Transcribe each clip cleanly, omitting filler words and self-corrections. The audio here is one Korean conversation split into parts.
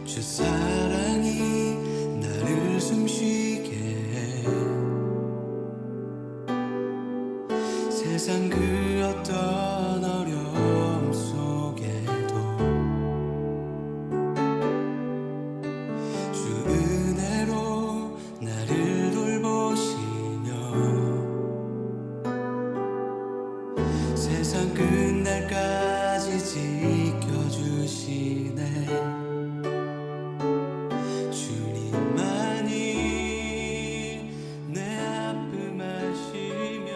주 사랑이 나를 숨쉬게 해. 세상 그 어떤 어려움 속에도 주 은혜로 나를 돌보시며 세상 끝날까지 지켜주시네. 주님만이 내 아픔 아시며.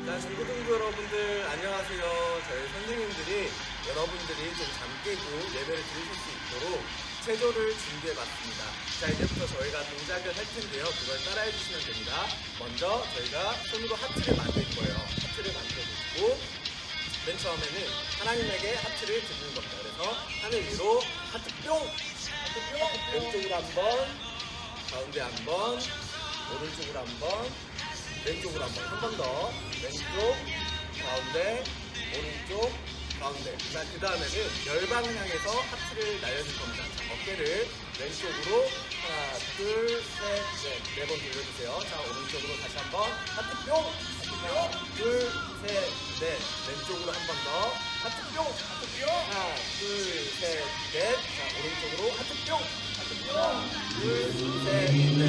자, 중고등부 여러분들 안녕하세요. 저희 선생님들이 여러분들이 좀 잠 깨고 예배를 드리실 수 있도록 체조를 준비해봤습니다. 자, 이제부터 저희가 동작을 할 텐데요. 그걸 따라해 주시면 됩니다. 먼저 저희가 손으로 하트를 만들 거예요. 하트를 만들어주고 맨 처음에는 하나님에게 하트를 드리는 겁니다. 그래서 하늘 위로 하트 뿅! 하트 뿅! 왼쪽으로 한 번, 가운데 한 번, 오른쪽으로 한 번, 왼쪽으로 한 번, 한 번 더. 왼쪽, 가운데, 오른쪽, 가운데. 자, 그 다음에는 열방을 향해서 하트를 날려줄 겁니다. 자, 어깨를 왼쪽으로 하나, 둘, 셋, 넷, 네 번 돌려주세요. 자, 오른쪽으로 다시 한 번. 하트 뿅! 하트 뿅! 둘, 셋, 넷. 왼쪽으로 한 번 더. 하트 뿅! 하트 뿅! 하나, 둘, 셋, 넷. 자, 오른쪽으로 하트 뿅! 하트 뿅! 둘, 셋, 넷.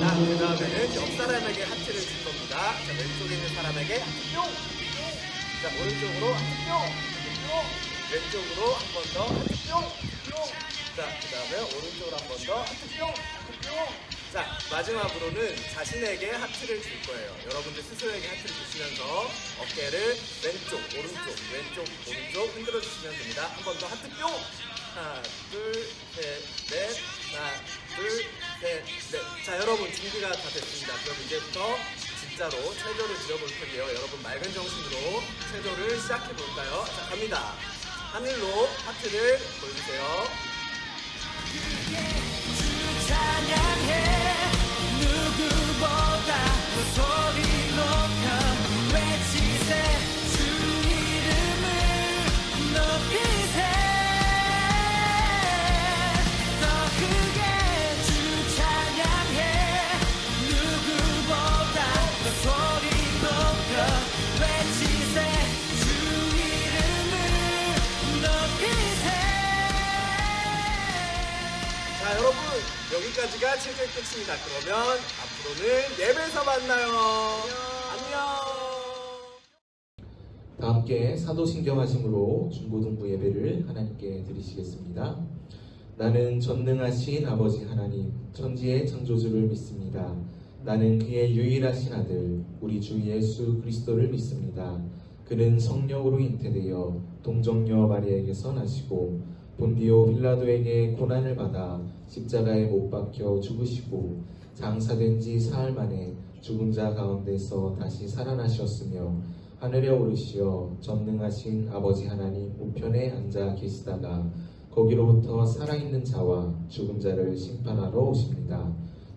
자, 그 다음에는 옆 사람에게 하트를 줄 겁니다. 자, 왼쪽에 있는 사람에게 하트 뿅! 자, 오른쪽으로 하트 뿅! 왼쪽으로 한 번 더 하트 뿅! 자, 그 다음에 오른쪽으로 한 번 더 하트 뿅! 자, 마지막으로는 자신에게 하트를 줄 거예요. 여러분들 스스로에게 하트를 주시면서 어깨를 왼쪽, 오른쪽, 왼쪽, 오른쪽 흔들어 주시면 됩니다. 한 번 더 하트 뿅! 하나, 둘, 셋, 넷. 하나, 둘, 셋, 넷. 자, 여러분 준비가 다 됐습니다. 그럼 이제부터 진짜로 체조를 드려볼 텐데요. 여러분 맑은 정신으로 체조를 시작해 볼까요? 자, 갑니다. 하늘로 하트를 보여주세요. 찬양해 누구보다 더 소리 높여 외치세. 주 이름을 높이세. 더 크게 주 찬양해 누구보다 더 소리 높여 외치세. 주 이름을 높이세. 자, 여러분 여기까지가 체조의 끝입니다. 그러면 앞으로는 예배에서 만나요. 안녕. 다 함께 사도신경하심으로 중고등부 예배를 하나님께 드리시겠습니다. 나는 전능하신 아버지 하나님, 천지의 창조주를 믿습니다. 나는 그의 유일하신 아들, 우리 주 예수 그리스도를 믿습니다. 그는 성령으로 잉태되어 동정녀 마리아에게서 나시고 본디오 빌라도에게 고난을 받아 십자가에 못 박혀 죽으시고 장사된 지 사흘 만에 죽은 자 가운데서 다시 살아나셨으며 하늘에 오르시어 전능하신 아버지 하나님 우편에 앉아 계시다가 거기로부터 살아있는 자와 죽은 자를 심판하러 오십니다.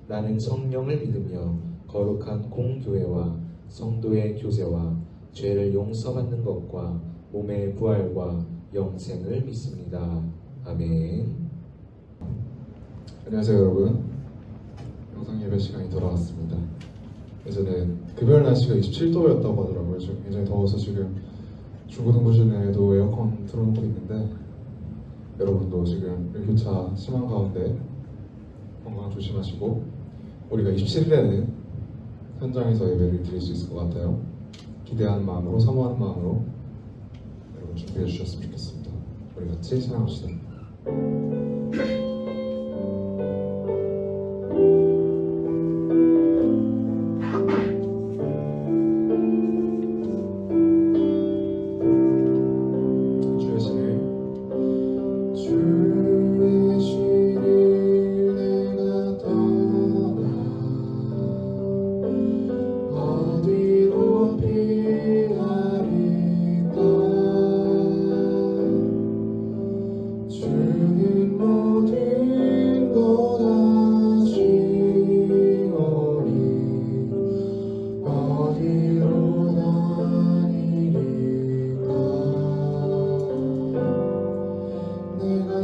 나는 성령을 믿으며 거룩한 공교회와 성도의 교제와 죄를 용서받는 것과 몸의 부활과 영생을 믿습니다. 아멘. 안녕하세요 여러분. 영상 예배 시간이 돌아왔습니다. 예전에 금요일 날씨가 27도였다고 하더라고요. 지금 굉장히 더워서 지금 중고등부실 내에도 에어컨 틀어놓고 있는데 여러분도 지금 일교차 심한 가운데 건강 조심하시고 우리가 27일에는 현장에서 예배를 드릴 수 있을 것 같아요. 기대하는 마음으로 사모하는 마음으로 여러분 준비해 주셨으면 좋겠습니다. 우리 같이 찬양합시다. 내가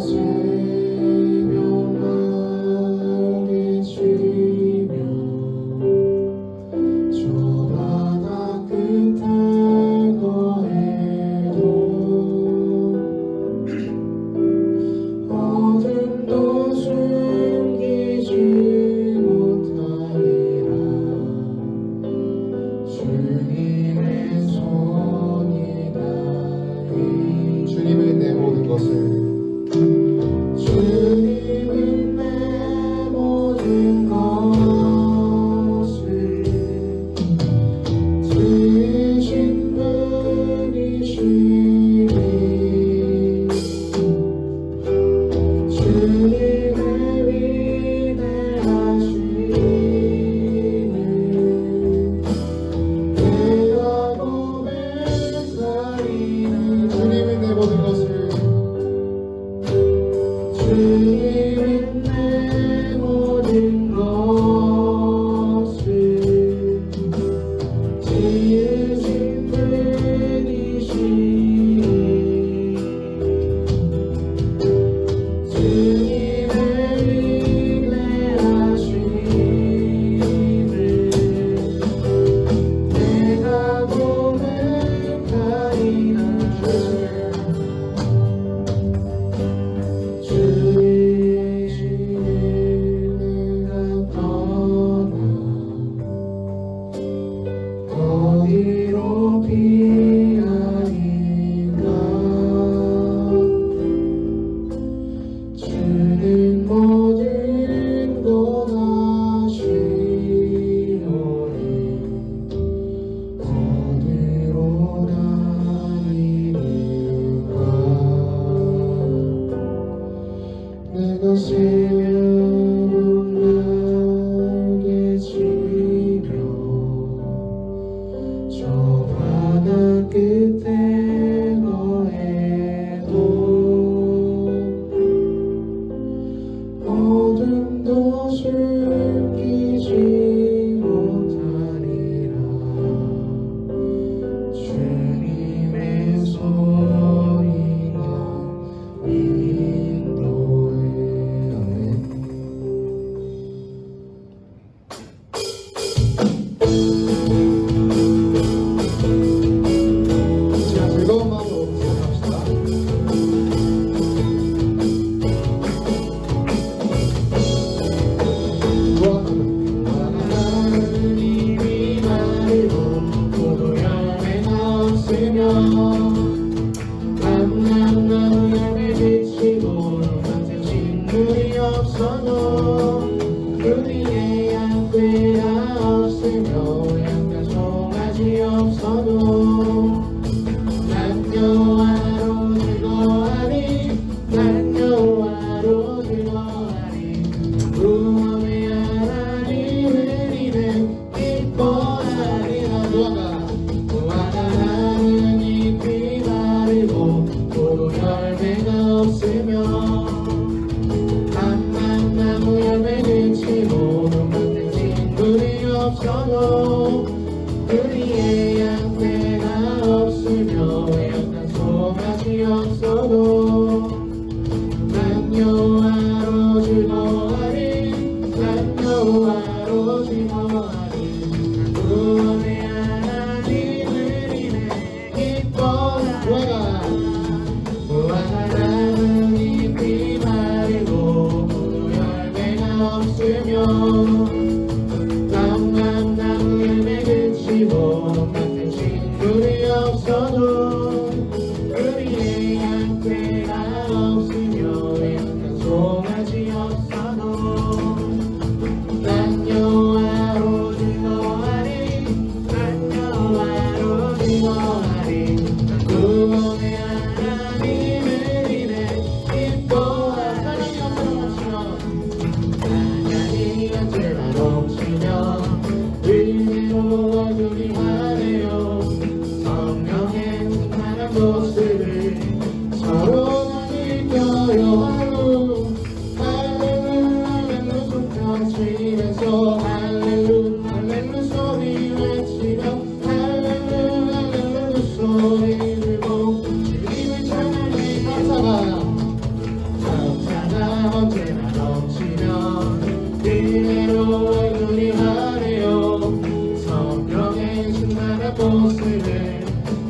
주님의 위대하심을 내가 고백하리라. 주님은 내 모든 것을 주님은 내 모든 것을 지으신 분이시니 주님의 위대하심을 내가 고백하리라. 주의 신을 내가 떠나 어디로 피하리까. 주는 모든 것 아시오니 어디로 다니리까. 내가 새벽 날개치며 저 바다 끝에 거해도 어둠도 숨기지 못하리라. 주님의 소리가 인도해. 아멘. 자, 즐거운 마음으로 시작합시다. 하나님이 말고 포도 열매가 없으며 감람나무 열매 비치고 밭에 식물이 없어도 그 뒤에 양떼가 없으며 양가 송아지 없어도 난 여호와로 즐거워하리. 난 여호와로 즐거워하리. 구원의 하나님을 이내 기뻐하리라. 무화과 나무는 잎이 마르고 포도 열매가 없으며 감람나무 열매는 치고 밭에 식물이 없어도 그 뒤에 양떼가 없으며 약간 송아지 없어도 난 여호와로 즐거워하리. 난 여호와로 즐거워하리. 구원의 하나님을 인해 기뻐하라. 무화과 나무는 잎이 마르고 포도 열매가 없으며 감람나무 열매는 치고 밭에 식물이 없어도 그 뒤에 양떼가 없으며 약간 송아지 없어도 난 여호와로 즐거워하리. 난 여호와로 즐거워하리. 구원의 하나님을 인해 기뻐하라. 하나님 언제나 넘치며 은혜로 얼굴이 환해요. 성령의 충만한 모습을 서로가 느껴요. 할렐루야 할렐루 손뼉 치면서 할렐루 할렐루 소리 외치며 할렐루 할렐루 소리 들고 주님을 찬양해. 감사가 언제나 넘치며 은혜로 얼굴이 환해요. 성령의 충만한 모습을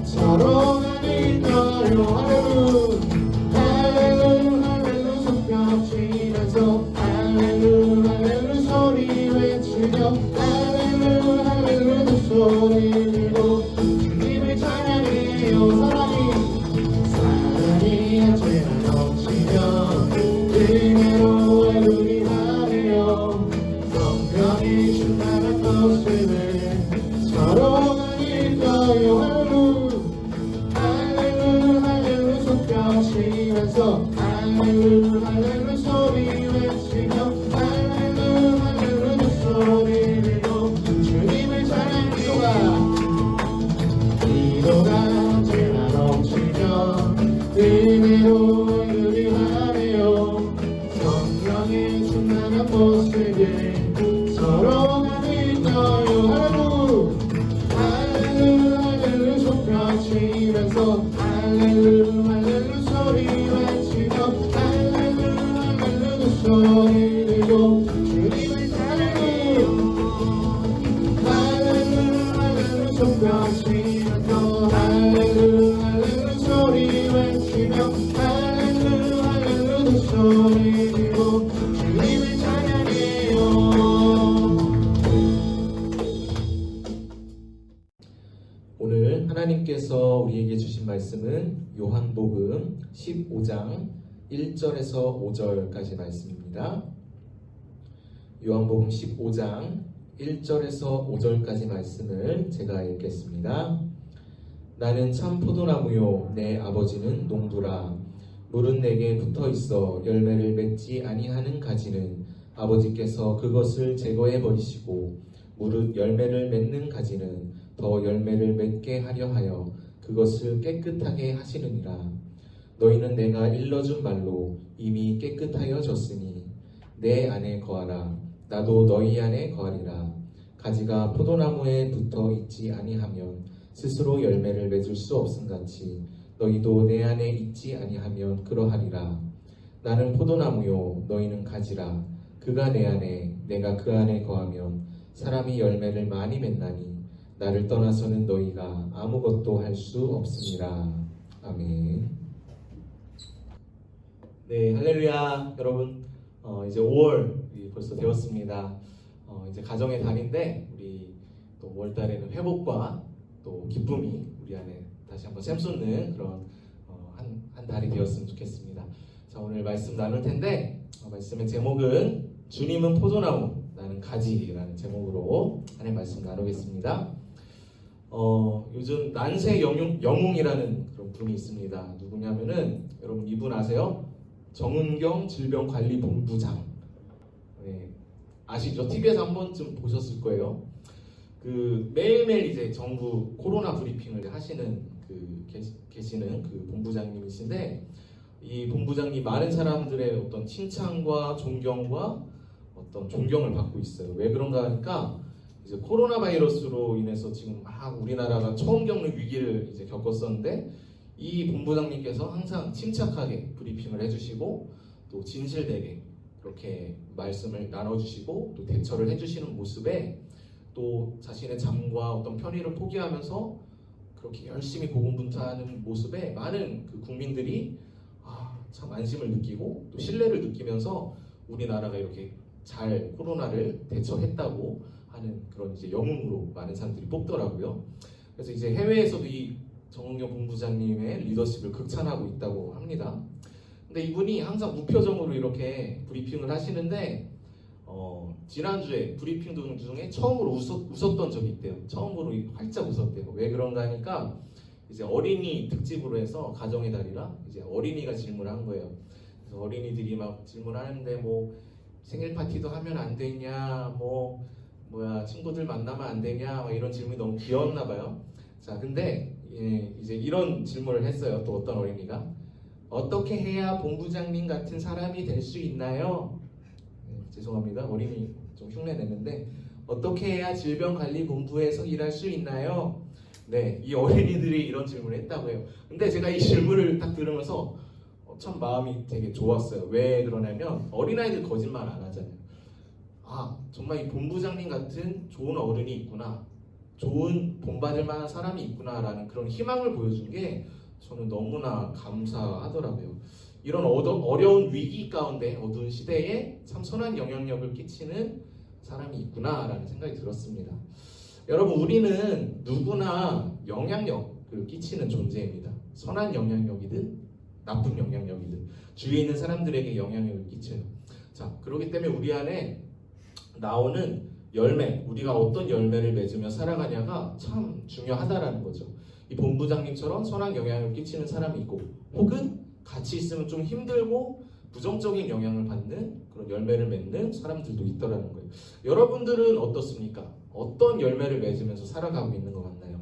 서로가 느껴요. 할렐루 할렐루 손뼉 치면서 할렐루 할렐루 소리 외치며 할렐루 할렐루 소리 들고 주님을 찬양해요. 사랑이 언제나 넘치며 은혜로 얼굴이 환해요. 성령의 충만한 모습을 서로가 느껴요. 할렐루 할렐루 할렐루 손뼉 치면서 할렐루야 할렐루야 소리 외치며 할렐루야 할렐루야 소리 내고 주님을 찬양 기도가 제가 넘치며 은혜로 의리하며 성령의 충만한 모습에 서로가 믿어요. 할렐루야 할렐루야 좁혀지면서 할렐루야 할렐루야 소리 외치며 할렐루야 할렐루야 소리 내고 주님을 찬양해요. 할렐루야 할렐루야 좁혀지면서 할렐루야 할렐루야 소리 외치며 할렐루야 할렐루야 소리 내고 주님을 찬양해요. 오늘 하나님께서 우리에게 주신 말씀은 요한복음 15장 1절에서 5절까지 말씀입니다. 요한복음 15장 1절에서 5절까지 말씀을 제가 읽겠습니다. 나는 참 포도나무요 내 아버지는 농부라. 물은 내게 붙어 있어 열매를 맺지 아니하는 가지는 아버지께서 그것을 제거해 버리시고 무릇 열매를 맺는 가지는 더 열매를 맺게 하려 하여 그것을 깨끗하게 하시느니라. 너희는 내가 일러준 말로 이미 깨끗하여졌으니 내 안에 거하라. 나도 너희 안에 거하리라. 가지가 포도나무에 붙어 있지 아니하면 스스로 열매를 맺을 수 없음같이 너희도 내 안에 있지 아니하면 그러하리라. 나는 포도나무요 너희는 가지라. 그가 내 안에 내가 그 안에 거하면 사람이 열매를 많이 맺나니 나를 떠나서는 너희가 아무것도 할 수 없습니다. 아멘. 네, 할렐루야. 여러분, 이제 5월이 벌써 되었습니다. 이제 가정의 달인데 우리 또 5월 달에는 회복과 또 기쁨이 우리 안에 다시 한번 샘솟는 그런 한 달이 되었으면 좋겠습니다. 자, 오늘 말씀 나눌 텐데 말씀의 제목은 주님은 포도나무, 나는 가지라는 제목으로 하나님 말씀 나누겠습니다. 요즘 난세 영웅이라는 그런 분이 있습니다. 누구냐면은 여러분 이분 아세요? 정은경 질병관리본부장. 네, 아시죠? TV에서 한 번쯤 보셨을 거예요. 그 매일매일 이제 정부 코로나 브리핑을 하시는 계시는 그 본부장님이신데 이 본부장님 많은 사람들의 어떤 칭찬과 존경과 어떤 존경을 받고 있어요. 왜 그런가 하니까 이제 코로나 바이러스로 인해서 지금 막 우리나라가 처음 겪는 위기를 이제 겪었었는데 이 본부장님께서 항상 침착하게 브리핑을 해주시고 또 진실되게 그렇게 말씀을 나눠주시고 또 대처를 해주시는 모습에 또 자신의 잠과 어떤 편의를 포기하면서 그렇게 열심히 고군분투하는 모습에 많은 그 국민들이 참 안심을 느끼고 또 신뢰를 느끼면서 우리나라가 이렇게 잘 코로나를 대처했다고 하는 그런 이제 영웅으로 많은 사람들이 뽑더라고요. 그래서 이제 해외에서도 이 정은경 본부장님의 리더십을 극찬하고 있다고 합니다. 근데 이분이 항상 무표정으로 이렇게 브리핑을 하시는데 지난주에 브리핑 중에 처음으로 웃었던 적이 있대요. 처음으로 활짝 웃었대요. 왜 그런가 하니까 이제 어린이 특집으로 해서 가정의 달이라 이제 어린이가 질문을 한 거예요. 그래서 어린이들이 막 질문하는데 뭐 생일 파티도 하면 안 되냐, 친구들 만나면 안 되냐, 막 이런 질문이 너무 귀여웠나 봐요. 자, 근데 이제 이런 질문을 했어요. 또 어떤 어린이가 어떻게 해야 본부장님 같은 사람이 될 수 있나요? 죄송합니다. 어린이 좀 흉내 냈는데 어떻게 해야 질병관리본부에서 일할 수 있나요? 네, 이 어린이들이 이런 질문을 했다고 해요. 근데 제가 이 질문을 딱 들으면서 참 마음이 되게 좋았어요. 왜 그러냐면 어린아이들 거짓말 안 하잖아요. 정말 이 본부장님 같은 좋은 어른이 있구나, 좋은 본받을 만한 사람이 있구나라는 그런 희망을 보여준 게 저는 너무나 감사하더라고요. 이런 어려운 위기 가운데 어두운 시대에 참 선한 영향력을 끼치는 사람이 있구나라는 생각이 들었습니다. 여러분, 우리는 누구나 영향력을 끼치는 존재입니다. 선한 영향력이든 나쁜 영향력이든 주위에 있는 사람들에게 영향력을 끼쳐요. 자, 그렇기 때문에 우리 안에 나오는 열매, 우리가 어떤 열매를 맺으며 살아가냐가 참 중요하다라는 거죠. 이 본부장님처럼 선한 영향을 끼치는 사람이 있고 혹은 같이 있으면 좀 힘들고 부정적인 영향을 받는 그런 열매를 맺는 사람들도 있더라는 거예요. 여러분들은 어떻습니까? 어떤 열매를 맺으면서 살아가고 있는 것 같나요?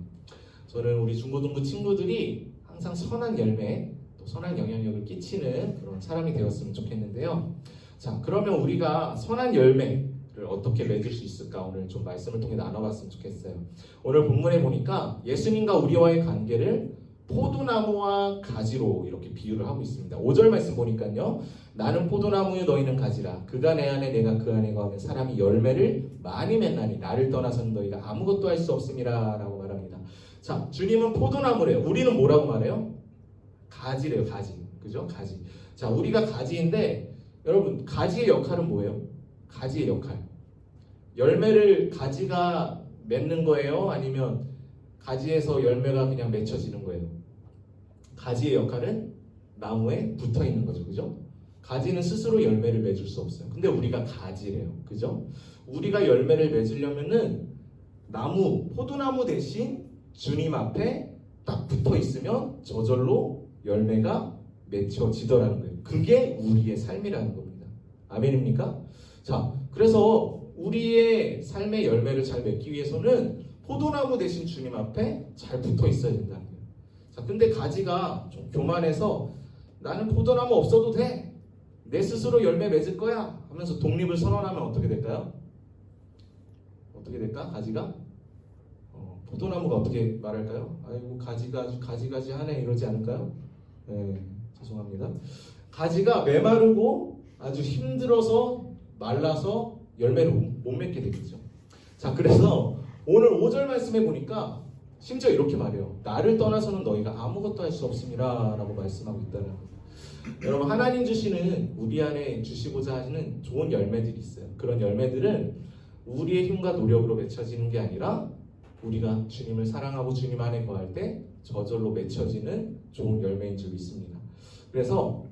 저는 우리 중고등부 친구들이 항상 선한 열매, 또 선한 영향력을 끼치는 그런 사람이 되었으면 좋겠는데요. 자, 그러면 우리가 선한 열매를 어떻게 맺을 수 있을까? 오늘 좀 말씀을 통해 나눠봤으면 좋겠어요. 오늘 본문에 보니까 예수님과 우리와의 관계를 포도나무와 가지로 이렇게 비유를 하고 있습니다. 5절 말씀 보니까요. 나는 포도나무요 너희는 가지라. 그가 내 안에 내가 그 안에 거하면 사람이 열매를 많이 맺나니 나를 떠나서는 너희가 아무것도 할 수 없음이라 라고 말합니다. 자, 주님은 포도나무래요. 우리는 뭐라고 말해요? 가지래요. 가지. 그죠? 가지. 자, 우리가 가지인데 여러분 가지의 역할은 뭐예요? 가지의 역할. 열매를 가지가 맺는 거예요? 아니면 가지에서 열매가 그냥 맺혀지는 거예요? 가지의 역할은 나무에 붙어 있는 거죠. 그죠? 가지는 스스로 열매를 맺을 수 없어요. 근데 우리가 가지래요. 그죠? 우리가 열매를 맺으려면은 나무, 포도나무 대신 주님 앞에 딱 붙어 있으면 저절로 열매가 맺혀지더라는 거예요. 그게 우리의 삶이라는 겁니다. 아멘입니까? 자, 그래서 우리의 삶의 열매를 잘 맺기 위해서는 포도나무 대신 주님 앞에 잘 붙어 있어야 된다는 거예요. 자, 근데 가지가 좀 교만해서 나는 포도나무 없어도 돼. 내 스스로 열매 맺을 거야 하면서 독립을 선언하면 어떻게 될까요? 어떻게 될까? 가지가? 포도나무가 어떻게 말할까요? 아이고 가지가 아주 가지가지하네 이러지 않을까요? 네, 죄송합니다. 가지가 메마르고 아주 힘들어서 말라서 열매를 못 맺게 되겠죠. 자, 그래서 오늘 5절 말씀에 보니까 심지어 이렇게 말해요. 나를 떠나서는 너희가 아무것도 할 수 없음이라 라고 말씀하고 있다는 거예요. 여러분 하나님 주시는 우리 안에 주시고자 하시는 좋은 열매들이 있어요. 그런 열매들은 우리의 힘과 노력으로 맺혀지는 게 아니라 우리가 주님을 사랑하고 주님 안에 거할 때 저절로 맺혀지는 좋은 열매인 줄 믿습니다. 그래서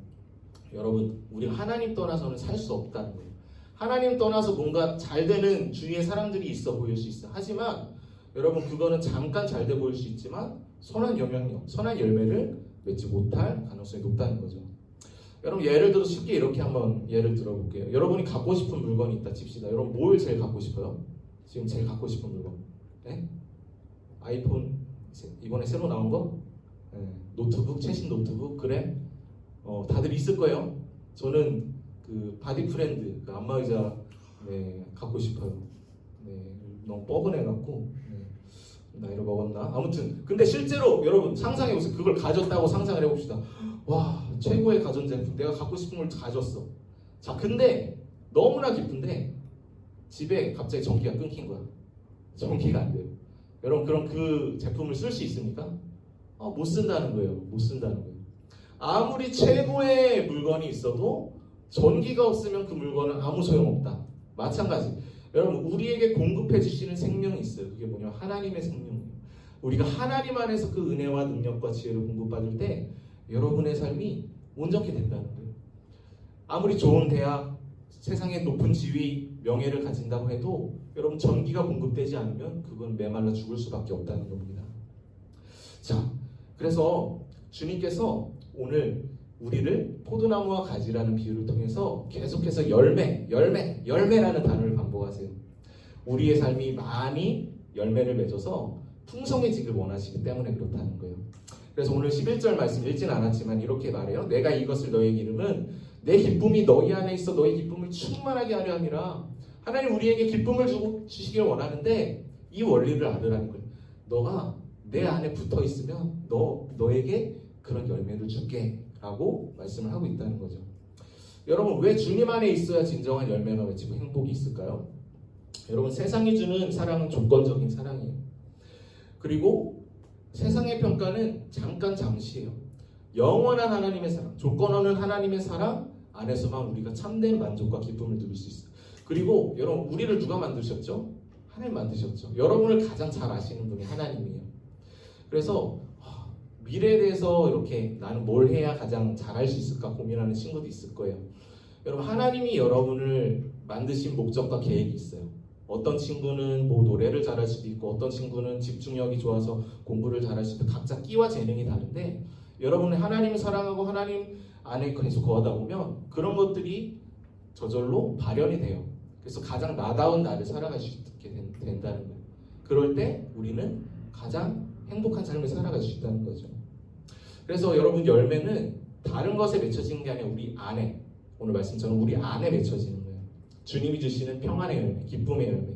여러분 우리 하나님 떠나서는 살 수 없다는 거예요. 하나님 떠나서 뭔가 잘 되는 주위에 사람들이 있어 보일 수 있어. 하지만 여러분 그거는 잠깐 잘 돼 보일 수 있지만 선한 영향력, 선한 열매를 맺지 못할 가능성이 높다는 거죠. 여러분 예를 들어 쉽게 이렇게 한번 예를 들어볼게요. 여러분이 갖고 싶은 물건이 있다 칩시다. 여러분 뭘 제일 갖고 싶어요? 지금 제일 갖고 싶은 물건? 네? 아이폰 이번에 새로 나온 거? 네. 노트북, 최신 노트북, 그래? 다들 있을 거예요. 저는 그 바디 프렌드, 그 안마의자 네, 갖고 싶어요. 네, 너무 뻐근해갖고 네, 나이를 먹었나? 아무튼 근데 실제로 여러분 상상해보세요. 그걸 가졌다고 상상을 해봅시다. 와 최고의 가전제품 내가 갖고 싶은 걸 가졌어. 자 근데 너무나 기쁜데 집에 갑자기 전기가 끊긴 거야. 전기가 안 돼요. 여러분 그럼 그 제품을 쓸 수 있습니까? 못 쓴다는 거예요. 못 쓴다는 거예요. 아무리 최고의 물건이 있어도 전기가 없으면 그 물건은 아무 소용없다. 마찬가지. 여러분 우리에게 공급해 주시는 생명이 있어요. 그게 뭐냐면 하나님의 생명이에요. 우리가 하나님 안에서 그 은혜와 능력과 지혜를 공급받을 때 여러분의 삶이 온전케 된다는 거예요. 아무리 좋은 대학, 세상의 높은 지위, 명예를 가진다고 해도 여러분 전기가 공급되지 않으면 그건 메말라 죽을 수밖에 없다는 겁니다. 자, 그래서 주님께서 오늘 우리를 포도나무와 가지라는 비유를 통해서 계속해서 열매라는 단어를 반복하세요. 우리의 삶이 많이 열매를 맺어서 풍성해지길 원하시기 때문에 그렇다는 거예요. 그래서 오늘 11절 말씀 읽진 않았지만 이렇게 말해요. 내가 이것을 너에게 이름은 내 기쁨이 너희 안에 있어 너희 기쁨을 충만하게 하려 함이라. 하나님 우리에게 기쁨을 주시길 원하는데 이 원리를 알으라는 거예요. 너가 내 안에 붙어 있으면 너에게 그런 열매를 줄게 라고 말씀을 하고 있다는 거죠. 여러분 왜 주님 안에 있어야 진정한 열매가 맺히고 행복이 있을까요? 여러분 세상이 주는 사랑은 조건적인 사랑이에요. 그리고 세상의 평가는 잠시예요. 영원한 하나님의 사랑, 조건 없는 하나님의 사랑 안에서만 우리가 참된 만족과 기쁨을 누릴 수 있어요. 그리고 여러분 우리를 누가 만드셨죠? 하나님 만드셨죠. 여러분을 가장 잘 아시는 분이 하나님이에요. 그래서 미래에 대해서 이렇게 나는 뭘 해야 가장 잘할 수 있을까 고민하는 친구도 있을 거예요. 여러분 하나님이 여러분을 만드신 목적과 계획이 있어요. 어떤 친구는 뭐 노래를 잘할 수도 있고 어떤 친구는 집중력이 좋아서 공부를 잘할 수도 있고 각자 끼와 재능이 다른데 여러분이 하나님을 사랑하고 하나님 안에 계속 거하다 보면 그런 것들이 저절로 발현이 돼요. 그래서 가장 나다운 나를 살아갈 수 있게 된다는 거예요. 그럴 때 우리는 가장 행복한 삶을 살아갈 수 있다는 거죠. 그래서 여러분 열매는 다른 것에 맺혀지는 게 아니라 우리 안에, 오늘 말씀처럼 우리 안에 맺혀지는 거예요. 주님이 주시는 평안의 열매, 기쁨의 열매,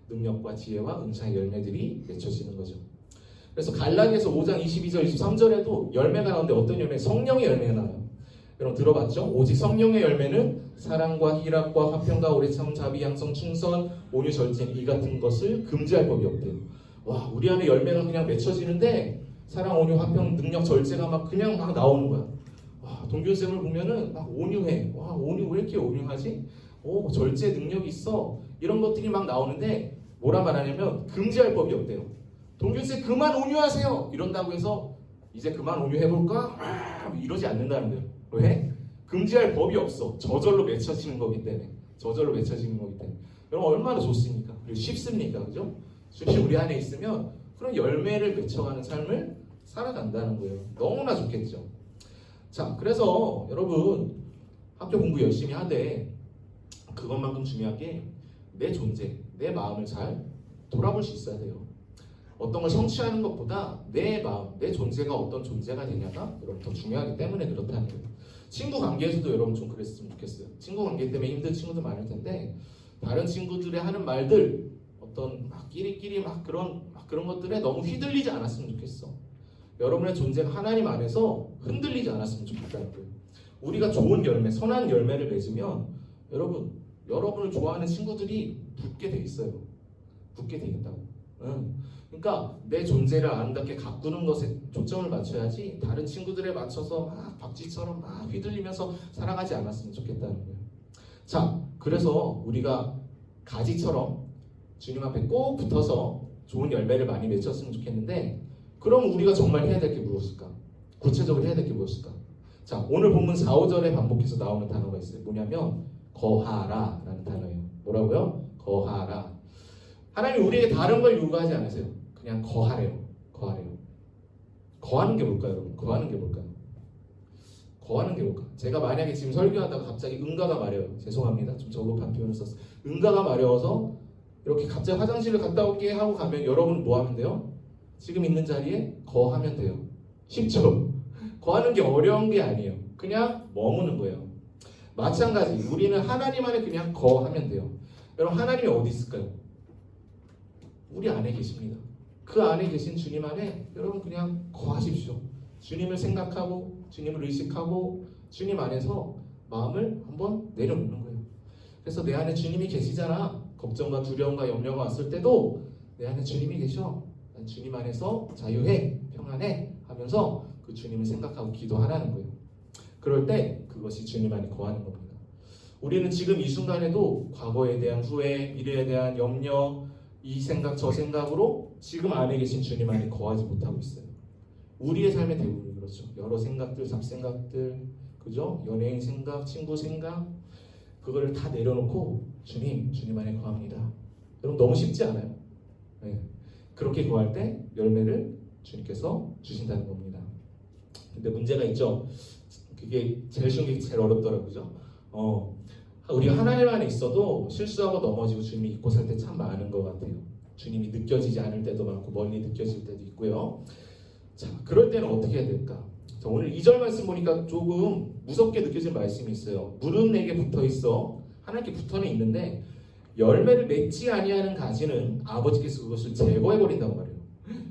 능력과 지혜와 은사의 열매들이 맺혀지는 거죠. 그래서 갈라디아서 5장 22절 23절에도 열매가 나오는데 어떤 열매? 성령의 열매가 나와요. 여러분 들어봤죠? 오직 성령의 열매는 사랑과 희락과 화평과 오래 참 자비 양성 충성 온유 절제는 이 같은 것을 금지할 법이 없대요. 와, 우리 안에 열매가 그냥 맺혀지는데 사랑, 온유, 화평, 능력, 절제가 막 그냥 막 나오는 거야. 와, 동균쌤을 보면은 막 온유해. 와, 온유 왜 이렇게 온유하지? 오, 절제 능력이 있어. 이런 것들이 막 나오는데 뭐라 말하냐면 금지할 법이 없대요. 동균쌤 그만 온유하세요. 이런다고 해서 이제 그만 온유해볼까? 이러지 않는다는 거예요. 왜? 금지할 법이 없어. 저절로 맺혀지는 거기 때문에. 저절로 맺혀지는 거기 때문에. 여러분 얼마나 좋습니까? 그리고 쉽습니까? 그죠? 주님 우리 안에 있으면 그런 열매를 맺혀가는 삶을 살아간다는 거예요. 너무나 좋겠죠. 자, 그래서 여러분 학교 공부 열심히 하되 그것만큼 중요한 게 내 존재, 내 마음을 잘 돌아볼 수 있어야 돼요. 어떤 걸 성취하는 것보다 내 마음, 내 존재가 어떤 존재가 되냐가 여러분 더 중요하기 때문에 그렇다는 거예요. 친구 관계에서도 여러분 좀 그랬으면 좋겠어요. 친구 관계 때문에 힘든 친구도 많을 텐데 다른 친구들이 하는 말들 어떤 막 끼리끼리 막 그런 것들에 너무 휘둘리지 않았으면 좋겠어. 여러분의 존재가 하나님 안에서 흔들리지 않았으면 좋겠다는 거예요. 우리가 좋은 열매, 선한 열매를 맺으면 여러분을 좋아하는 친구들이 붙게 돼 있어요. 붙게 돼 있다고. 그러니까 내 존재를 아름답게 가꾸는 것에 초점을 맞춰야지 다른 친구들에 맞춰서 막 박쥐처럼 막 휘둘리면서 살아가지 않았으면 좋겠다는 거예요. 자, 그래서 우리가 가지처럼 주님 앞에 꼭 붙어서 좋은 열매를 많이 맺혔으면 좋겠는데 그럼 우리가 정말 해야 될 게 무엇일까? 구체적으로 해야 될 게 무엇일까? 자, 오늘 본문 4, 5절에 반복해서 나오는 단어가 있어요. 뭐냐면 거하라 라는 단어예요. 뭐라고요? 거하라. 하나님 우리에게 다른 걸 요구하지 않으세요. 그냥 거하래요. 거하는 게 뭘까요, 여러분? 거하는 게 뭘까요? 거하는 게 뭘까? 제가 만약에 지금 설교하다가 갑자기 응가가 마려워요. 죄송합니다. 좀 저급한 표현을 썼어요. 응가가 마려워서 이렇게 갑자기 화장실을 갔다 올게 하고 가면 여러분 뭐 하면 돼요? 지금 있는 자리에 거하면 돼요. 쉽죠? 거하는 게 어려운 게 아니에요. 그냥 머무는 거예요. 마찬가지 우리는 하나님 안에 그냥 거하면 돼요. 여러분 하나님이 어디 있을까요? 우리 안에 계십니다. 그 안에 계신 주님 안에 여러분 그냥 거하십시오. 주님을 생각하고 주님을 의식하고 주님 안에서 마음을 한번 내려놓는 거예요. 그래서 내 안에 주님이 계시잖아. 걱정과 두려움과 염려가 왔을 때도 내 안에 주님이 계셔. 난 주님 안에서 자유해, 평안해 하면서 그 주님을 생각하고 기도하라는 거예요. 그럴 때 그것이 주님 안에 거하는 겁니다. 우리는 지금 이 순간에도 과거에 대한 후회, 미래에 대한 염려, 이 생각 저 생각으로 지금 안에 계신 주님 안에 거하지 못하고 있어요. 우리의 삶의 대부분이 그렇죠. 여러 생각들, 잡생각들, 그죠? 연예인 생각, 친구 생각, 그거를 다 내려놓고 주님 안에 거합니다. 여러분 너무 쉽지 않아요? 네. 그렇게 거할 때 열매를 주님께서 주신다는 겁니다. 근데 문제가 있죠. 그게 제일 쉬운 게 제일 어렵더라고요. 그죠? 우리가 하나님 안에 있어도 실수하고 넘어지고 주님이 잊고 살 때 참 많은 것 같아요. 주님이 느껴지지 않을 때도 많고 멀리 느껴질 때도 있고요. 자, 그럴 때는 어떻게 해야 될까? 자, 오늘 2절 말씀 보니까 조금 무섭게 느껴질 말씀이 있어요. 물은 내게 붙어 있어. 하나님께 붙어는 있는데 열매를 맺지 아니하는 가지는 아버지께서 그것을 제거해 버린다고 말해요.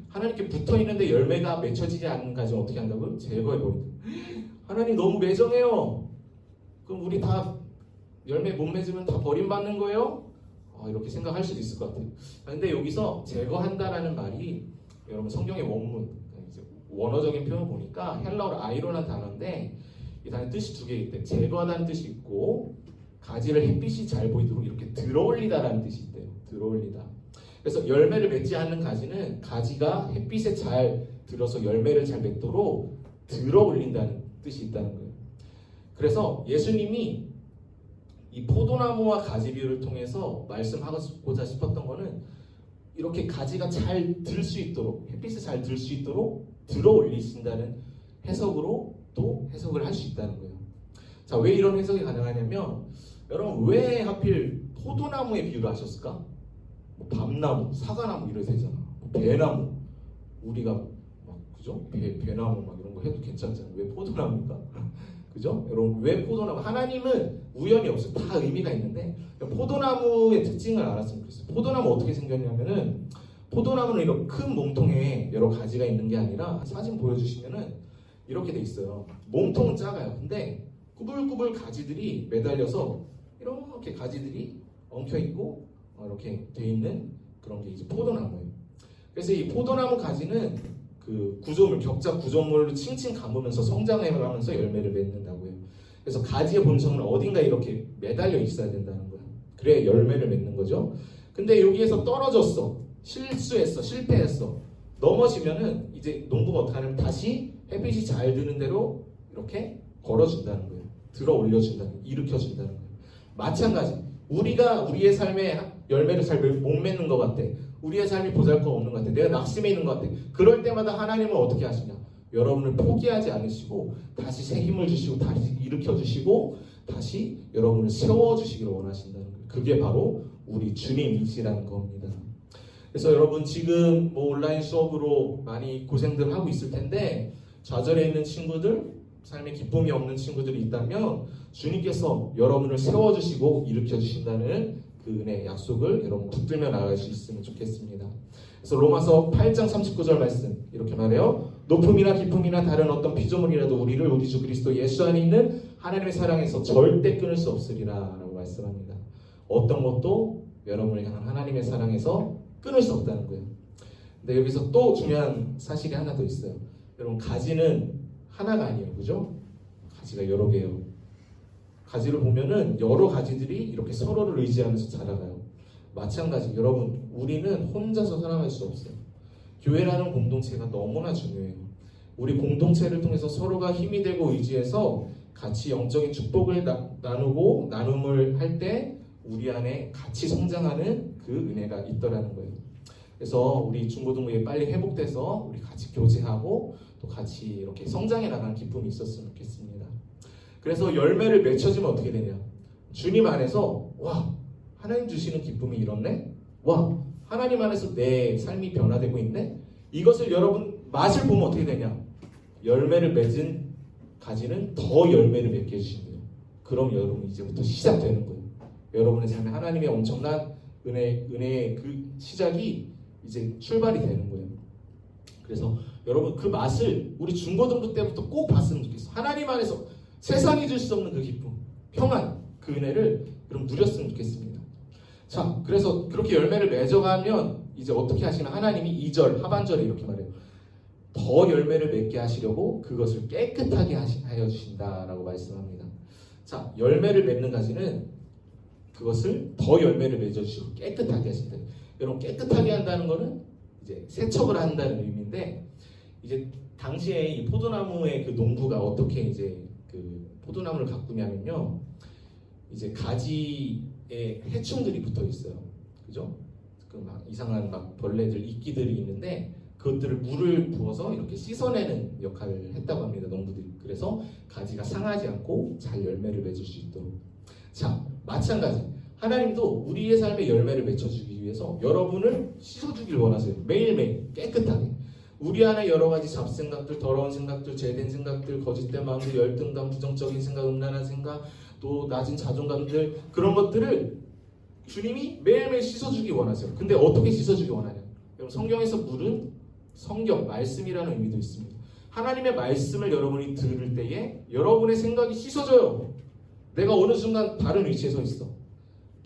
하나님께 붙어 있는데 열매가 맺혀지지 않는 가지는 어떻게 한다고요? 제거해 버린다. 하나님 너무 매정해요. 그럼 우리 다 열매 못 맺으면 다 버림받는 거예요? 이렇게 생각할 수도 있을 것 같아요. 근데 여기서 제거한다라는 말이 여러분 성경의 원문, 원어적인 표현을 보니까 헬라어로 아이로라는 단어인데 이 단어의 뜻이 두 개 있대. 제거하다는 뜻이 있고 가지를 햇빛이 잘 보이도록 이렇게 들어올리다라는 뜻이 있대요. 들어올리다. 그래서 열매를 맺지 않는 가지는 가지가 햇빛에 잘 들어서 열매를 잘 맺도록 들어올린다는 뜻이 있다는 거예요. 그래서 예수님이 이 포도나무와 가지 비유를 통해서 말씀하고자 싶었던 거는 이렇게 가지가 잘 들 수 있도록 햇빛을 잘 들 수 있도록 들어 올리신다는 해석으로 또 해석을 할 수 있다는 거예요. 자, 왜 이런 해석이 가능하냐면 여러분 왜 하필 포도나무의 비유를 하셨을까? 뭐 밤나무, 사과나무 이래도 되잖아. 뭐 배나무, 우리가 막 그죠? 배나무 막 이런 거 해도 괜찮잖아요. 왜 포도나무일까? 그죠? 여러분 왜 포도나무? 하나님은 우연이 없어요. 다 의미가 있는데 포도나무의 특징을 알았으면 좋겠어요. 포도나무 어떻게 생겼냐면은 포도나무는 이런 큰 몸통에 여러 가지가 있는 게 아니라 사진 보여주시면은 이렇게 돼 있어요. 몸통은 작아요. 근데 꾸불꾸불 가지들이 매달려서 이렇게 가지들이 엉켜 있고 이렇게 돼 있는 그런 게 이제 포도나무예요. 그래서 이 포도나무 가지는 그 구조물, 격자 구조물로 칭칭 감으면서 성장을 하면서 열매를 맺는다고요. 그래서 가지의 본성은 어딘가 이렇게 매달려 있어야 된다는 거예요. 그래야 열매를 맺는 거죠. 근데 여기에서 떨어졌어, 실수했어, 실패했어, 넘어지면은 이제 농부가 어떻게 하냐면 다시 햇빛이 잘 드는 대로 이렇게 걸어준다는 거예요. 들어 올려준다는 거예요. 일으켜준다는 거예요. 마찬가지, 우리가 우리의 삶에 열매를 잘 못 맺는 것 같아. 우리의 삶이 보잘것없는 것 같아. 내가 낙심해 있는 것 같아. 그럴 때마다 하나님은 어떻게 하시냐? 여러분을 포기하지 않으시고 다시 새 힘을 주시고 다시 일으켜 주시고 다시 여러분을 세워주시기를 원하신다는 거예요. 그게 바로 우리 주님이시라는 겁니다. 그래서 여러분 지금 뭐 온라인 수업으로 많이 고생들 하고 있을 텐데 좌절해 있는 친구들, 삶에 기쁨이 없는 친구들이 있다면 주님께서 여러분을 세워주시고 일으켜주신다는 그 은혜의 약속을 여러분 붙들며 나갈 수 있으면 좋겠습니다. 그래서 로마서 8장 39절 말씀 이렇게 말해요. 높음이나 깊음이나 다른 어떤 피조물이라도 우리를 우리 주 그리스도 예수 안에 있는 하나님의 사랑에서 절대 끊을 수 없으리라 라고 말씀합니다. 어떤 것도 여러분을 향한 하나님의 사랑에서 끊을 수 없다는 거예요. 근데 여기서 또 중요한 사실이 하나 더 있어요. 여러분 가지는 하나가 아니에요. 그죠? 가지가 여러 개예요. 가지를 보면은 여러 가지들이 이렇게 서로를 의지하면서 자라가요. 마찬가지 여러분 우리는 혼자서 살아갈 수 없어요. 교회라는 공동체가 너무나 중요해요. 우리 공동체를 통해서 서로가 힘이 되고 의지해서 같이 영적인 축복을 나누고 나눔을 할 때 우리 안에 같이 성장하는 그 은혜가 있더라는 거예요. 그래서 우리 중고등부에 빨리 회복돼서 우리 같이 교제하고 또 같이 이렇게 성장해 나가는 기쁨이 있었으면 좋겠습니다. 그래서 열매를 맺혀지면 어떻게 되냐? 주님 안에서 와 하나님 주시는 기쁨이 이렇네? 와 하나님 안에서 내 삶이 변화되고 있네? 이것을 여러분 맛을 보면 어떻게 되냐? 열매를 맺은 가지는 더 열매를 맺게 해주신대요. 그럼 여러분 이제부터 시작되는 거예요. 여러분의 삶에 하나님의 엄청난 은혜의 그 시작이 이제 출발이 되는 거예요. 그래서 여러분 그 맛을 우리 중고등부 때부터 꼭 봤으면 좋겠어요. 하나님 안에서 세상이 줄 수 없는 그 기쁨, 평안, 그 은혜를 여러분 누렸으면 좋겠습니다. 자, 그래서 그렇게 열매를 맺어가면 이제 어떻게 하시나 하나님이 2절 하반절에 이렇게 말해요. 더 열매를 맺게 하시려고 그것을 깨끗하게 하여 주신다라고 말씀합니다. 자, 열매를 맺는 가지는 그것을 더 열매를 맺어주시고 깨끗하게 하신다. 여러분 깨끗하게 한다는 거는 이제 세척을 한다는 의미인데 이제 당시에 이 포도나무의 그 농부가 어떻게 이제 그 포도나무를 가꾸냐면요, 이제 가지에 해충들이 붙어 있어요, 그죠? 그 막 이상한 막 벌레들, 이끼들이 있는데 그것들을 물을 부어서 이렇게 씻어내는 역할을 했다고 합니다, 농부들이. 그래서 가지가 상하지 않고 잘 열매를 맺을 수 있도록. 자, 마찬가지 하나님도 우리의 삶에 열매를 맺혀주기 위해서 여러분을 씻어주길 원하세요. 매일매일 깨끗하게. 우리 안에 여러 가지 잡생각들, 더러운 생각들, 죄된 생각들, 거짓된 마음들, 열등감, 부정적인 생각, 음란한 생각, 또 낮은 자존감들, 그런 것들을 주님이 매일매일 씻어주기 원하세요. 근데 어떻게 씻어주기 원하냐? 여러분 성경에서 물은 성경, 말씀이라는 의미도 있습니다. 하나님의 말씀을 여러분이 들을 때에 여러분의 생각이 씻어져요. 내가 어느 순간 다른 위치에 서 있어.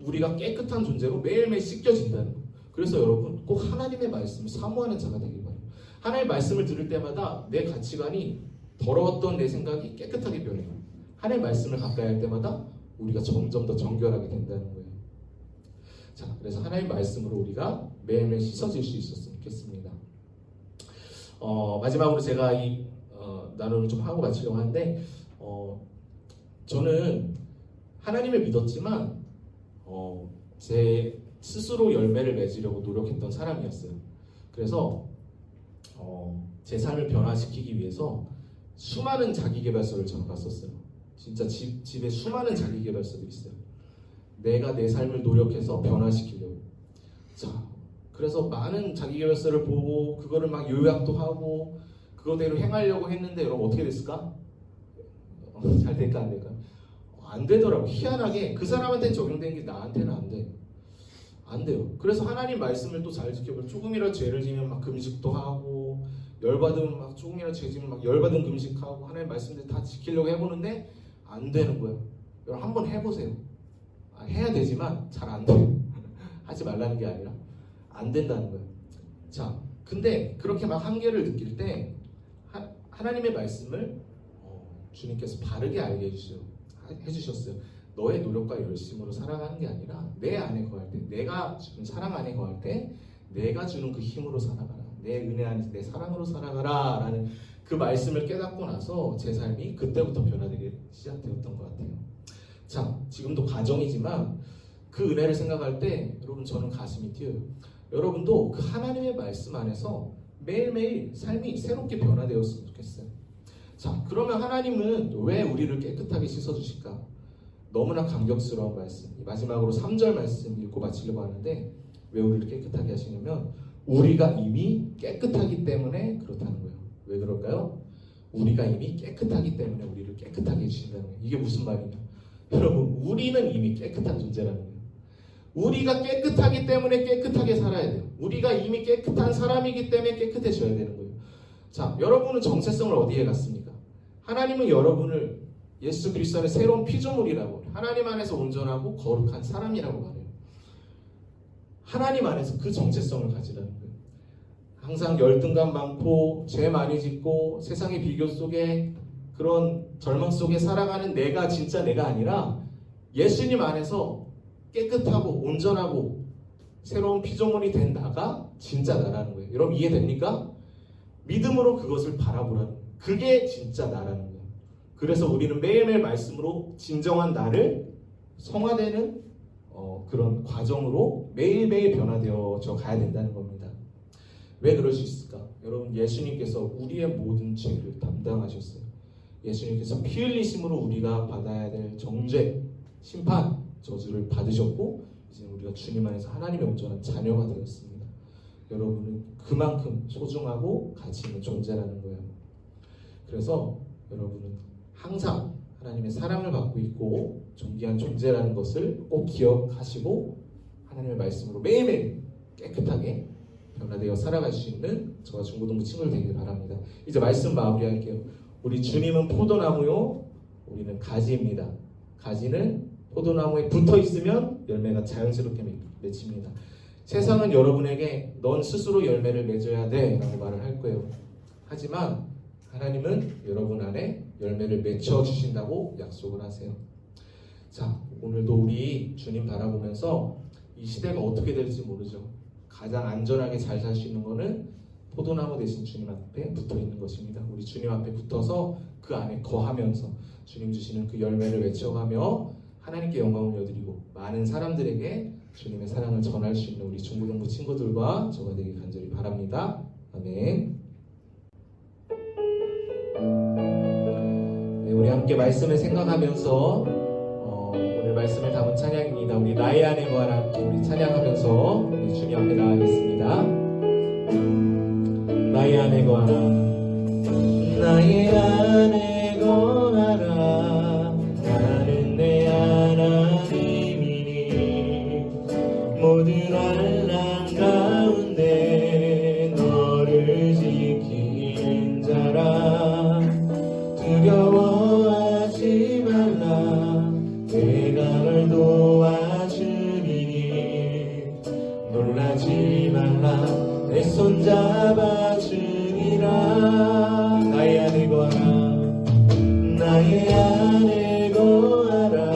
우리가 깨끗한 존재로 매일매일 씻겨진다는 거예요. 그래서 여러분 꼭 하나님의 말씀을 사모하는 자가 되길 바래요. 하나님의 말씀을 들을 때마다 내 가치관이 더러웠던 내 생각이 깨끗하게 변해요. 하나님의 말씀을 가까이 할 때마다 우리가 점점 더 정결하게 된다는 거예요. 자, 그래서 하나님의 말씀으로 우리가 매일매일 씻어질 수 있었으면 좋겠습니다. 마지막으로 제가 이 나눔을 좀 하고 마치려고 하는데 저는 하나님을 믿었지만 제 스스로 열매를 맺으려고 노력했던 사람이었어요. 그래서 제 삶을 변화시키기 위해서 수많은 자기계발서를 저는 봤었어요. 진짜 집에 수많은 자기계발서들이 있어요. 내가 내 삶을 노력해서 변화시키려고. 자, 그래서 많은 자기계발서를 보고 그거를 막 요약도 하고 그거대로 행하려고 했는데 여러분 어떻게 됐을까? 잘 될까 안 될까? 안 되더라고. 희한하게 그 사람한테 적용된 게 나한테는 안 돼. 안 돼요. 그래서 하나님 말씀을 또 잘 지켜보면 조금이라도 죄를 지면 막 금식도 하고 열받으면 막 조금이라도 죄 지면 막 열받은 금식하고 하나님 말씀들 다 지키려고 해보는데 안 되는 거예요. 여러분 한번 해보세요. 해야 되지만 잘 안 돼요. 하지 말라는 게 아니라 안 된다는 거예요. 자, 근데 그렇게 막 한계를 느낄 때 하나님의 말씀을 주님께서 바르게 알게 해주셨어요. 너의 노력과 열심으로 살아가는 게 아니라 내 안에 거할 때, 내가 주는 사랑 안에 거할 때 내가 주는 그 힘으로 살아가라. 내 은혜 안에서 내 사랑으로 살아가라 라는 그 말씀을 깨닫고 나서 제 삶이 그때부터 변화되기 시작되었던 것 같아요. 자, 지금도 가정이지만 그 은혜를 생각할 때 여러분 저는 가슴이 뛰어요. 여러분도 그 하나님의 말씀 안에서 매일매일 삶이 새롭게 변화되었으면 좋겠어요. 자, 그러면 하나님은 왜 우리를 깨끗하게 씻어주실까? 너무나 감격스러운 말씀. 마지막으로 3절 말씀 읽고 마치려고 하는데 왜 우리를 깨끗하게 하시냐면 우리가 이미 깨끗하기 때문에 그렇다는 거예요. 왜 그럴까요? 우리가 이미 깨끗하기 때문에 우리를 깨끗하게 해주신다는 거예요. 이게 무슨 말이냐? 여러분, 우리는 이미 깨끗한 존재라는 거예요. 우리가 깨끗하기 때문에 깨끗하게 살아야 돼요. 우리가 이미 깨끗한 사람이기 때문에 깨끗해져야 되는 거예요. 자, 여러분은 정체성을 어디에 갖습니까? 하나님은 여러분을 예수 그리스도 안에 새로운 피조물이라고, 하나님 안에서 온전하고 거룩한 사람이라고 말해요. 하나님 안에서 그 정체성을 가지라는 거예요. 항상 열등감 많고 죄 많이 짓고 세상의 비교 속에 그런 절망 속에 살아가는 내가 진짜 내가 아니라 예수님 안에서 깨끗하고 온전하고 새로운 피조물이 된 나가 진짜 나라는 거예요. 여러분 이해됩니까? 믿음으로 그것을 바라보라는 거예요. 그게 진짜 나라는 거예요. 그래서 우리는 매일매일 말씀으로 진정한 나를 성화되는 그런 과정으로 매일매일 변화되어져 가야 된다는 겁니다. 왜 그럴 수 있을까? 여러분 예수님께서 우리의 모든 죄를 담당하셨어요. 예수님께서 피 흘리심으로 우리가 받아야 될 정죄, 심판, 저주를 받으셨고 이제 우리가 주님 안에서 하나님의 온전한 자녀가 되었습니다. 여러분은 그만큼 소중하고 가치 있는 존재라는 거예요. 그래서 여러분은 항상 하나님의 사랑을 받고 있고 존귀한 존재라는 것을 꼭 기억하시고 하나님의 말씀으로 매일매일 깨끗하게 변화되어 살아갈 수 있는 저와 중고등부 친구들 되길 바랍니다. 이제 말씀 마무리할게요. 우리 주님은 포도나무요, 우리는 가지입니다. 가지는 포도나무에 붙어 있으면 열매가 자연스럽게 맺힙니다. 세상은 여러분에게 넌 스스로 열매를 맺어야 돼 라고 말을 할 거예요. 하지만 하나님은 여러분 안에 열매를 맺혀주신다고 약속을 하세요. 자, 오늘도 우리 주님 바라보면서 이 시대가 어떻게 될지 모르죠. 가장 안전하게 잘 살 수 있는 거는 포도나무 대신 주님 앞에 붙어 있는 것입니다. 우리 주님 앞에 붙어서 그 안에 거하면서 주님 주시는 그 열매를 맺혀가며 하나님께 영광을 여드리고 많은 사람들에게 주님의 사랑을 전할 수 있는 우리 중고등부 친구들과 저가 되길 간절히 바랍니다. 아멘. 네, 우리 함께 말씀을 생각하면서 오늘 말씀을 담은 찬양입니다. 우리 나의 안에 거하라 함께 우리 찬양하면서 우리 주님 앞에 나가겠습니다. 나의 안에 거하라, 나의 안에 거하라. 나는 내 하나님이니 모든 환난 가운데 너를 지키는 자라. 두려워하지 말라, 내가 널 도와주리니. 놀라지 말라, 내 손 잡아주리라. 나의 안에 거하라, 나의 안에 거하라.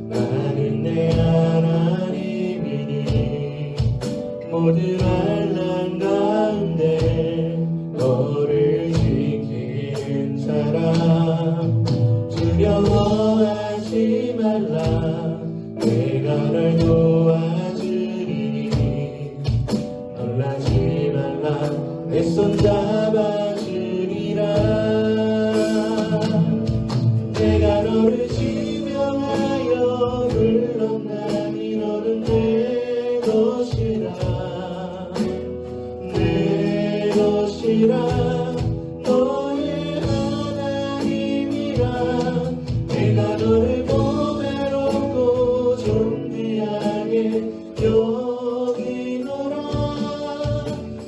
나는 내 하나님이니 모든 환난 가운데 너를 지키는 사람. 두려워하지 말라, 내가 널 도와주리니. 놀라지 말라, 내 손 잡아주리라. 불렀나니 너는 내 것이라 내 것이라 너의 하나님이라 내가 너를 보배롭고 존귀하게 여기노라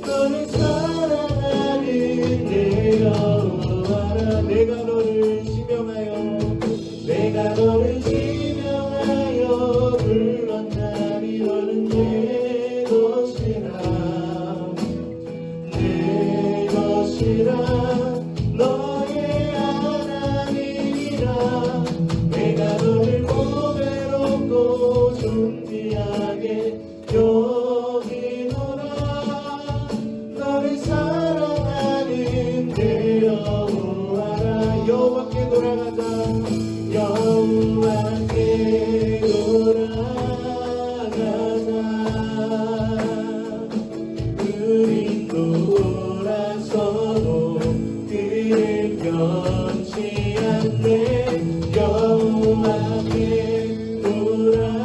너를 사랑하는 내 여호와라 내가 너를 지명하여 내가 너를 지명하여 불렀나니 너는 내 것이라 내 것이라 너의 하나님이라 내가 너를 보배롭고 존귀하게 여기노라 너를 사랑하는 내 여호와라 여호와께 돌아가자 여호와께 돌아가자 우린 돌아서도 그를 변치 않네 여호와께 돌아가자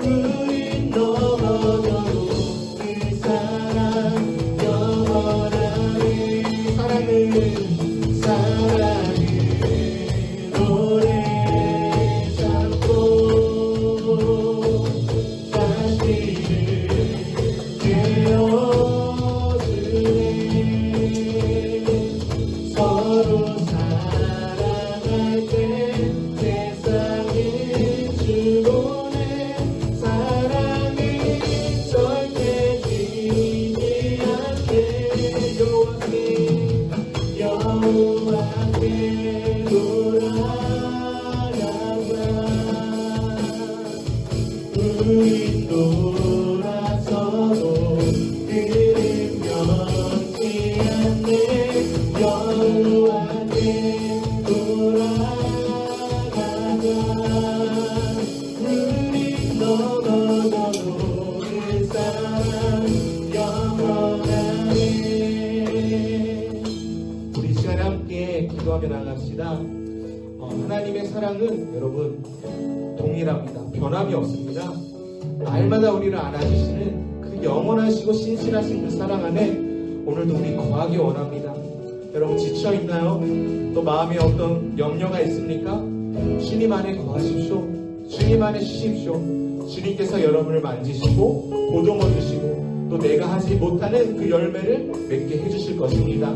우린 넘어져도 그 사랑 영원하네 사랑을 노래 잡고 다시를 되어주네 서로 사랑할 때 세상을 주고네 사랑이 절대 지지 않게 여호와께 돌아가자 우린 돌아서도 그를 변치 않네 여호와께 돌아가자 우린 넘어져도 그 사랑 영원하네 우리 시간에 함께 기도하며 나갑시다. 하나님의 사랑은 여러분 동일합니다. 변함이 없습니다. 날마다 우리를 안아주시는 그 영원하시고 신실하신 그 사랑 안에 오늘도 우리 거하기 원합니다. 여러분 지쳐있나요? 또 마음에 어떤 염려가 있습니까? 주님 안에 거하십시오. 주님 안에 쉬십시오. 주님께서 여러분을 만지시고 보듬어 주시고 또 내가 하지 못하는 그 열매를 맺게 해주실 것입니다.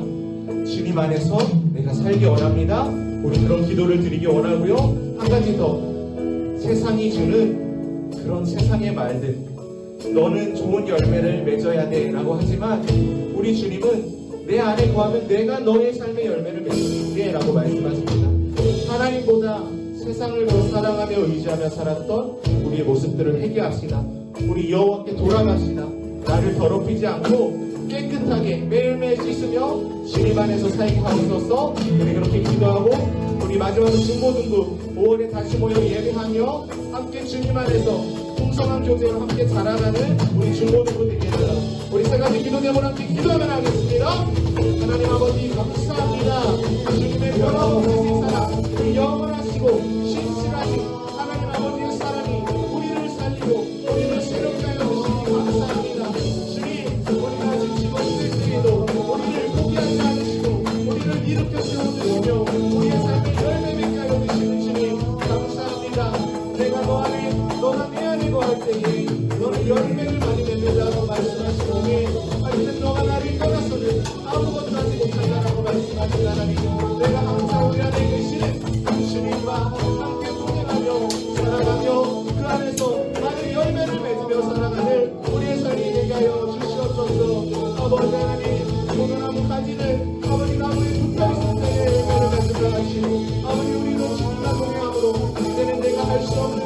주님 안에서 내가 살기 원합니다. 우리 그런 기도를 드리기 원하고요. 한 가지 더 세상이 주는 그런 세상의 말들 너는 좋은 열매를 맺어야 돼 라고 하지만 우리 주님은 내 안에 거하면 내가 너의 삶의 열매를 맺을게 라고 말씀하십니다. 하나님보다 세상을 더 사랑하며 의지하며 살았던 우리의 모습들을 회개합시다. 우리 여호와께 돌아갑시다. 나를 더럽히지 않고 깨끗하게 매일매일 씻으며 주님 안에서 살게 하옵소서. 우리 그렇게 기도하고 우리 마지막으로 중고등부 5월에 다시 모여 예배하며 함께 주님 안에서 풍성한 교제로 함께 자라나는 우리 중고등부 되겠습니다. 우리 세 가지 기도 제목을 함께 기도하면 하겠습니다. 하나님 아버지 감사합니다. 주님의 변함없으신 사랑 그 영원하시고 신실하신 하나님 아버지의 사랑이 우리를 살리고 우리를 새롭게 하여 주시니 감사합니다. 주님 우리가 지치고 힘들 때에도 우리를 포기하지 않으시고 우리를 일으켜 세워주시며 우리의 삶을 열매 맺게 하여 주시는 주님 감사합니다. 내가 너 안에 너가 내 안에 거할 때에 너는 열매를 많이 맺는다고 말씀하시오니 하여튼 너가 나를 떠나서는 아무것도 하지 못한다라고 말씀하신 하나님 내가 항상 우리 안에 계시는 주님과 함께 동행하며 살아가며 그 안에서 많은 열매를 맺으며 살아가는 우리의 삶이 되게 하여 주시옵소서. 아버지 하나님 소나무 가지를 아버지 나무에 붙어있을 때에 열매를 맺으며 하시고 아버지 우리도 주님과 동행함으로 이제는 내가 할 수 없는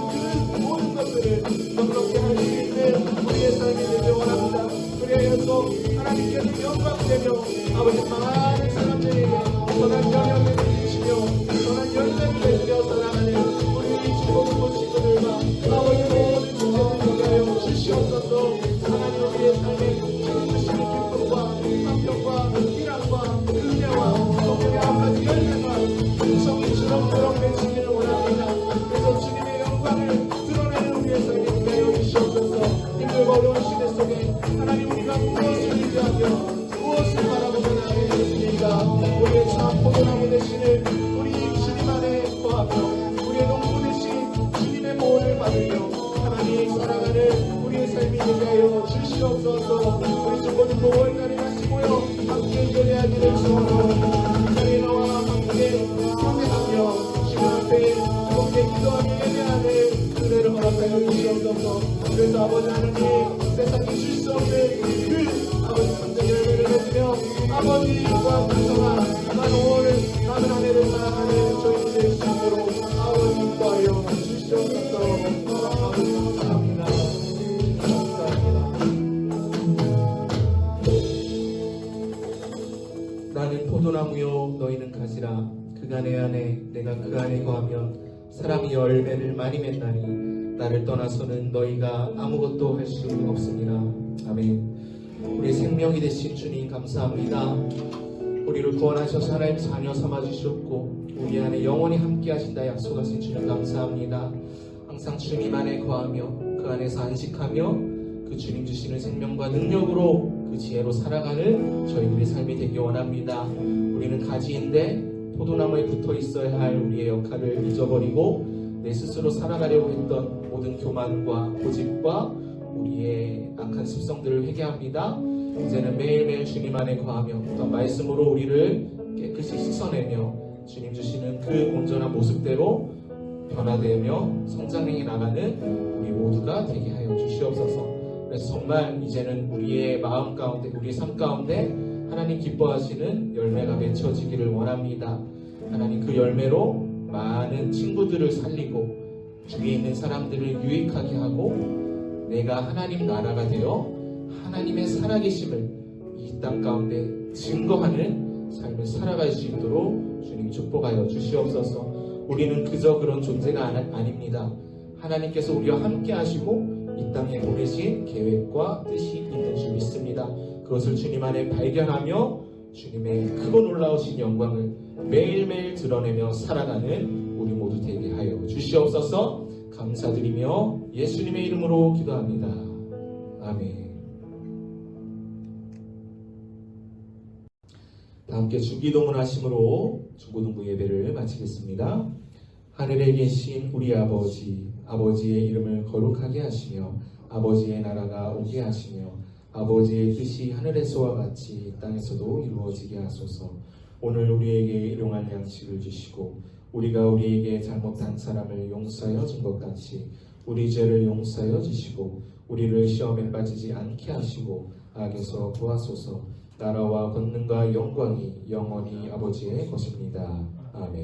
그 모든 것들을 넉넉히 할 수 있는 우리의 삶이 되길 원합니다. 그리하여서 하나님께서 영광되며 아버지 많은 사람들에게 선한 영향을 주시며 선한 열매를 맺으며 살아가는 우리 중고등부 친구들과 아버지 모든 주제들을 위하여 주시옵소서. 하나님 우리의 삶에 주시는 기쁨과 감격과 희락과 은혜와 성령의 한 가지 열매가 성이 주렁주렁 외치기를 원합니다. 그래서 주님의 영광을 드러내는 우리의 삶이 되게 하여 주시옵소서. 힘들고 어려운 시대 속에 하나님 우리가 무엇을 의지하며 무엇을 바라보며 나아가겠습니까? 우리의 참 포도나무 되시는 우리 주님 안에 거하며 우리의 농부 되신 주님의 보호를 받으며 하나님 살아가는 우리의 삶이 되게 하여 주시옵소서. 우리 중고등부 5월달에 다시 모여 함께 예배하기를 소원하고 이 자리에 나와 함께 경배하며 주님 앞에 함께 기도하며 예배하는 은혜를 허락하여 주시옵소서. 그래서 아버지 하나님 세상에 줄 수 없는 그 아버지 성전 열매를 맺으며 아버지와 풍성한 만원을 남은 한 해를 살아가는 저희들의 힘으로 아버지 인도하여 주시옵소서. 아버지 감사합니다. 감사합니다. 나는 포도나무요 너희는 가지라. 그가 내 안에 내가 그 안에 거하면 사람이 열매를 많이 맺나니 나를 떠나서는 너희가 아무것도 할 수 없습니다. 아멘. 우리 생명이 되신 주님 감사합니다. 우리를 구원하셔서 하나님 자녀 삼아주셨고 우리 안에 영원히 함께 하신다 약속하신 주님 감사합니다. 항상 주님 안에 거하며 그 안에서 안식하며 그 주님 주시는 생명과 능력으로 그 지혜로 살아가는 저희들의 삶이 되기 원합니다. 우리는 가지인데 포도나무에 붙어 있어야 할 우리의 역할을 잊어버리고 내 스스로 살아가려고 했던 모든 교만과 고집과 우리의 악한 습성들을 회개합니다. 이제는 매일매일 주님 안에 거하며 어떤 말씀으로 우리를 깨끗이 씻어내며 주님 주시는 그 온전한 모습대로 변화되며 성장해 나가는 우리 모두가 되게 하여 주시옵소서. 그래서 정말 이제는 우리의 마음 가운데 우리의 삶 가운데 하나님 기뻐하시는 열매가 맺혀지기를 원합니다. 하나님 그 열매로 많은 친구들을 살리고 주위에 있는 사람들을 유익하게 하고 내가 하나님 나라가 되어 하나님의 살아계심을 이 땅 가운데 증거하는 삶을 살아갈 수 있도록 주님 축복하여 주시옵소서. 우리는 그저 그런 존재가 아닙니다. 하나님께서 우리와 함께 하시고 이 땅에 보내신 계획과 뜻이 있는 줄 믿습니다. 그것을 주님 안에 발견하며 주님의 크고 놀라우신 영광을 매일매일 드러내며 살아가는 우리 모두 되게 하여 주시옵소서. 감사드리며 예수님의 이름으로 기도합니다. 아멘. 다 함께 주기도문 하심으로 중고등부 예배를 마치겠습니다. 하늘에 계신 우리 아버지, 아버지의 이름을 거룩하게 하시며 아버지의 나라가 오게 하시며 아버지의 뜻이 하늘에서와 같이 이 땅에서도 이루어지게 하소서. 오늘 우리에게 일용할 양식을 주시고 우리가 우리에게 잘못한 사람을 용서하여 준 것 같이 우리 죄를 용서하여 주시고 우리를 시험에 빠지지 않게 하시고 악에서 구하소서. 나라와 권능과 영광이 영원히 아버지의 것입니다. 아멘.